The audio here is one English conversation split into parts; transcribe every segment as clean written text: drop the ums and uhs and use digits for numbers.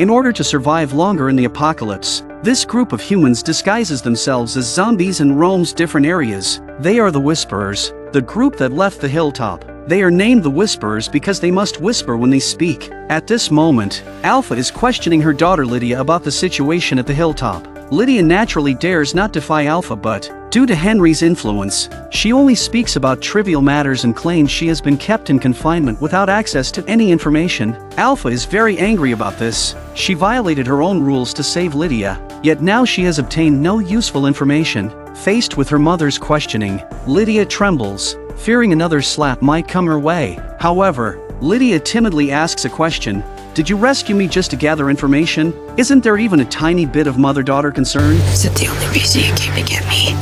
in order to survive longer in the apocalypse. This group of humans disguises themselves as zombies and roams different areas. They are the Whisperers, the group that left the hilltop. They are named the Whisperers because they must whisper when they speak. At this moment, Alpha is questioning her daughter Lydia about the situation at the hilltop. Lydia naturally dares not defy Alpha, but, due to Henry's influence, she only speaks about trivial matters and claims she has been kept in confinement without access to any information. Alpha is very angry about this. She violated her own rules to save Lydia, yet now she has obtained no useful information. Faced with her mother's questioning, Lydia trembles, fearing another slap might come her way. However, Lydia timidly asks a question. Did you rescue me just to gather information? Isn't there even a tiny bit of mother-daughter concern? Is that the only reason you came to get me?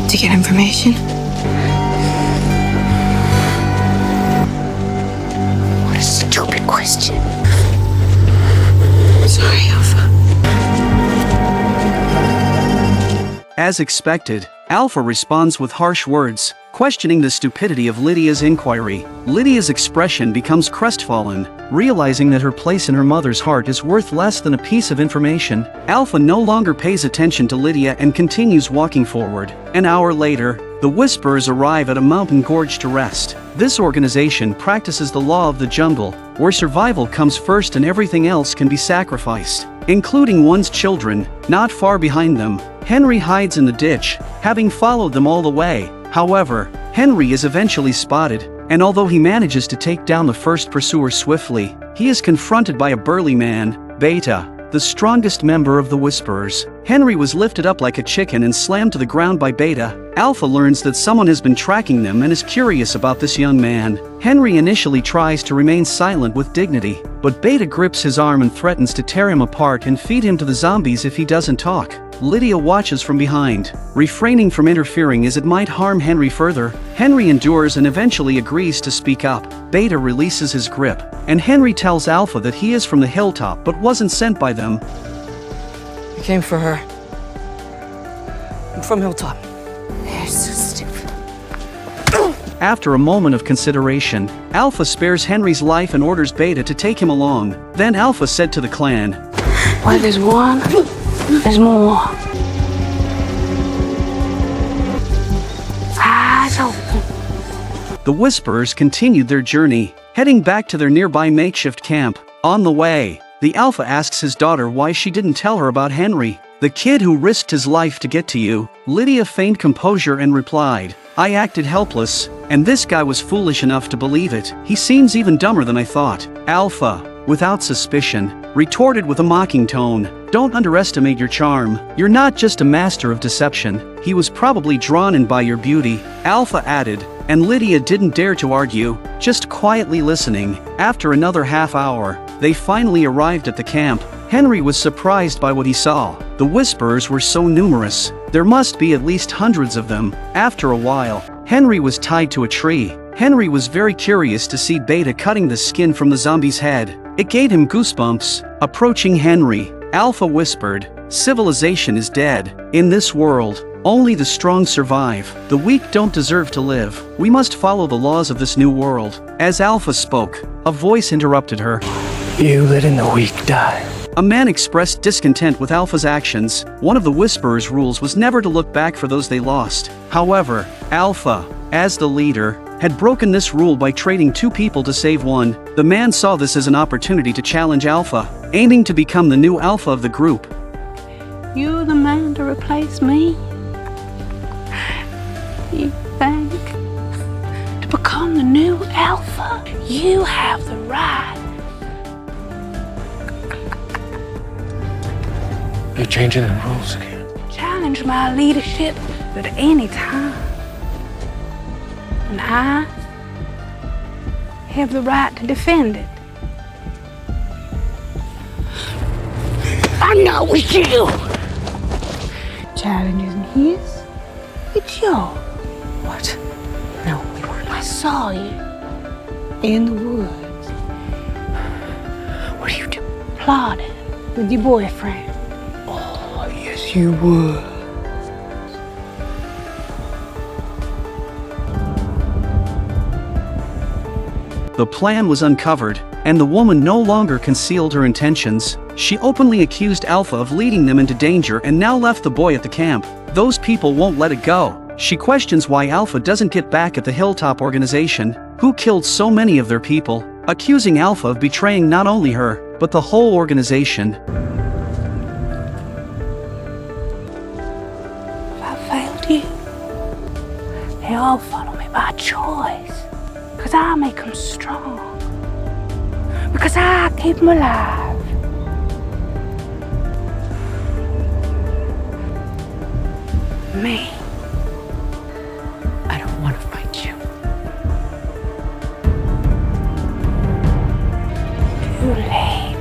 To get information? What a stupid question. Sorry, Alpha. As expected, Alpha responds with harsh words, questioning the stupidity of Lydia's inquiry. Lydia's expression becomes crestfallen, realizing that her place in her mother's heart is worth less than a piece of information. Alpha no longer pays attention to Lydia and continues walking forward. An hour later, the Whisperers arrive at a mountain gorge to rest. This organization practices the law of the jungle, where survival comes first and everything else can be sacrificed, including one's children. Not far behind them, Henry hides in the ditch, having followed them all the way. However, Henry is eventually spotted, and although he manages to take down the first pursuer swiftly, he is confronted by a burly man, Beta, the strongest member of the Whisperers. Henry was lifted up like a chicken and slammed to the ground by Beta. Alpha learns that someone has been tracking them and is curious about this young man. Henry initially tries to remain silent with dignity, but Beta grips his arm and threatens to tear him apart and feed him to the zombies if he doesn't talk. Lydia watches from behind, refraining from interfering as it might harm Henry further. Henry endures and eventually agrees to speak up. Beta releases his grip, and Henry tells Alpha that he is from the hilltop but wasn't sent by them. I came for her. I'm from Hilltop. You're so stupid. After a moment of consideration, Alpha spares Henry's life and orders Beta to take him along. Then Alpha said to the clan, Where there's one, there's more. Eyes open. The Whisperers continued their journey, heading back to their nearby makeshift camp. On the way, the Alpha asks his daughter why she didn't tell her about Henry, the kid who risked his life to get to you. Lydia feigned composure and replied, I acted helpless, and this guy was foolish enough to believe it. He seems even dumber than I thought. Alpha, without suspicion, retorted with a mocking tone, Don't underestimate your charm. You're not just a master of deception. He was probably drawn in by your beauty. Alpha added, and Lydia didn't dare to argue, just quietly listening. After another half hour, they finally arrived at the camp. Henry was surprised by what he saw. The Whisperers were so numerous. There must be at least hundreds of them. After a while, Henry was tied to a tree. Henry was very curious to see Beta cutting the skin from the zombie's head. It gave him goosebumps. Approaching Henry, Alpha whispered, Civilization is dead. In this world, only the strong survive. The weak don't deserve to live. We must follow the laws of this new world. As Alpha spoke, a voice interrupted her. You letting the weak die. A man expressed discontent with Alpha's actions. One of the Whisperers' rules was never to look back for those they lost. However, Alpha, as the leader, had broken this rule by trading two people to save one. The man saw this as an opportunity to challenge Alpha, aiming to become the new Alpha of the group. You the man to replace me? You think? To become the new Alpha, you have the right. You're changing the rules again. Challenge my leadership at any time. And I have the right to defend it. I know it's you. Challenge isn't his, it's yours. What? No, we weren't. I saw you in the woods. What do you do? Plotting with your boyfriend. Oh, yes, you would. the plan was uncovered, and the woman no longer concealed her intentions. She openly accused Alpha of leading them into danger and now left the boy at the camp. Those people won't let it go. She questions why Alpha doesn't get back at the Hilltop organization, who killed so many of their people, accusing Alpha of betraying not only her, but the whole organization. If I failed you, they all follow me by choice. Because I make them strong. Because I keep them alive. Me. I don't want to fight you. Too late.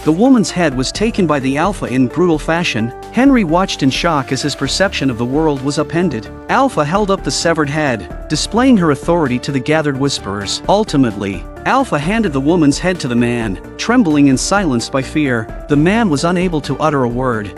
The woman's head was taken by the Alpha in brutal fashion. Henry watched in shock as his perception of the world was upended. Alpha held up the severed head, displaying her authority to the gathered whisperers. Ultimately, Alpha handed the woman's head to the man, trembling and silenced by fear. The man was unable to utter a word.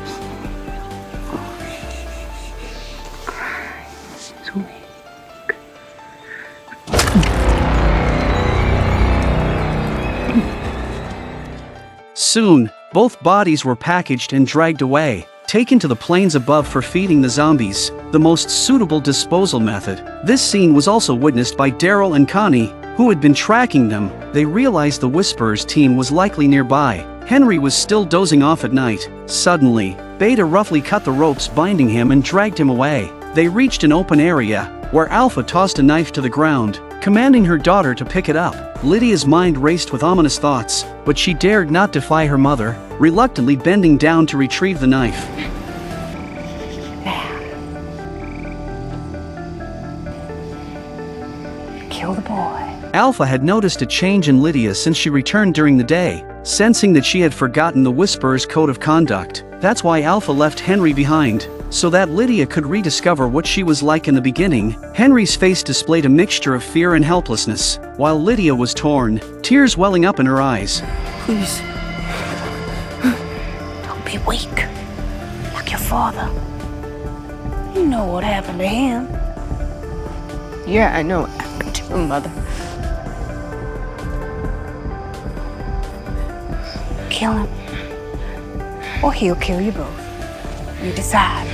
Soon, both bodies were packaged and dragged away, taken to the plains above for feeding the zombies, the most suitable disposal method. This scene was also witnessed by Daryl and Connie, who had been tracking them. They realized the Whisperers team was likely nearby. Henry was still dozing off at night. Suddenly, Beta roughly cut the ropes binding him and dragged him away. They reached an open area, where Alpha tossed a knife to the ground, commanding her daughter to pick it up. Lydia's mind raced with ominous thoughts, but she dared not defy her mother, reluctantly bending down to retrieve the knife. Kill the boy. Alpha had noticed a change in Lydia since she returned during the day, sensing that she had forgotten the Whisperer's code of conduct. That's why Alpha left Henry behind, so that Lydia could rediscover what she was like in the beginning. Henry's face displayed a mixture of fear and helplessness, while Lydia was torn, tears welling up in her eyes. Please. Don't be weak. Like your father. You know what happened to him. Yeah, I know what happened to him, Mother. Kill him. Or he'll kill you both. You decide.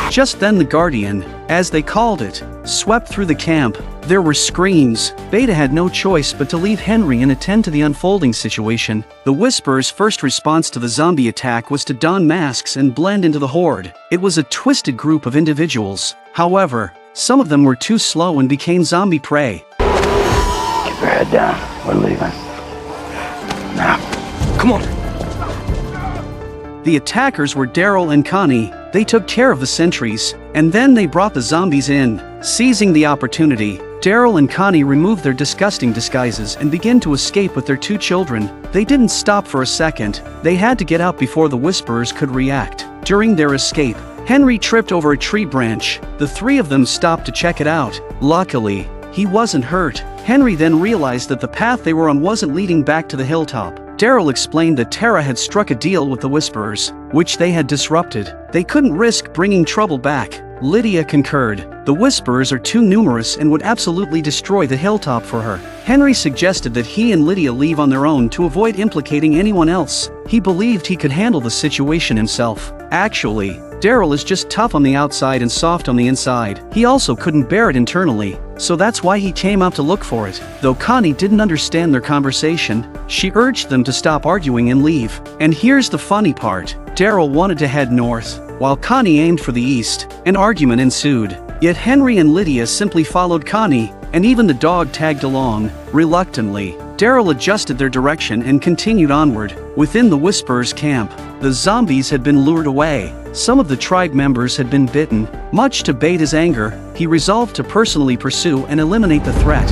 Just then the Guardian, as they called it, swept through the camp. There were screams. Beta had no choice but to leave Henry and attend to the unfolding situation. The Whisperer's first response to the zombie attack was to don masks and blend into the horde. It was a twisted group of individuals. However, some of them were too slow and became zombie prey. Keep your head down. We're leaving. Now. Come on. The attackers were Daryl and Connie. They took care of the sentries, and then they brought the zombies in. Seizing the opportunity, Daryl and Connie removed their disgusting disguises and began to escape with their 2 children. They didn't stop for a second. They had to get out before the Whisperers could react. During their escape, Henry tripped over a tree branch. The 3 of them stopped to check it out. Luckily, he wasn't hurt. Henry then realized that the path they were on wasn't leading back to the hilltop. Daryl explained that Tara had struck a deal with the Whisperers, which they had disrupted. They couldn't risk bringing trouble back. Lydia concurred. The Whisperers are too numerous and would absolutely destroy the hilltop for her. Henry suggested that he and Lydia leave on their own to avoid implicating anyone else. He believed he could handle the situation himself. Actually, Daryl is just tough on the outside and soft on the inside. He also couldn't bear it internally, so that's why he came out to look for it. Though Connie didn't understand their conversation, she urged them to stop arguing and leave. And here's the funny part. Daryl wanted to head north, while Connie aimed for the east. An argument ensued. Yet Henry and Lydia simply followed Connie, and even the dog tagged along. Reluctantly, Daryl adjusted their direction and continued onward. Within the Whisperers' camp, the zombies had been lured away. Some of the tribe members had been bitten. Much to Beta's anger, he resolved to personally pursue and eliminate the threat.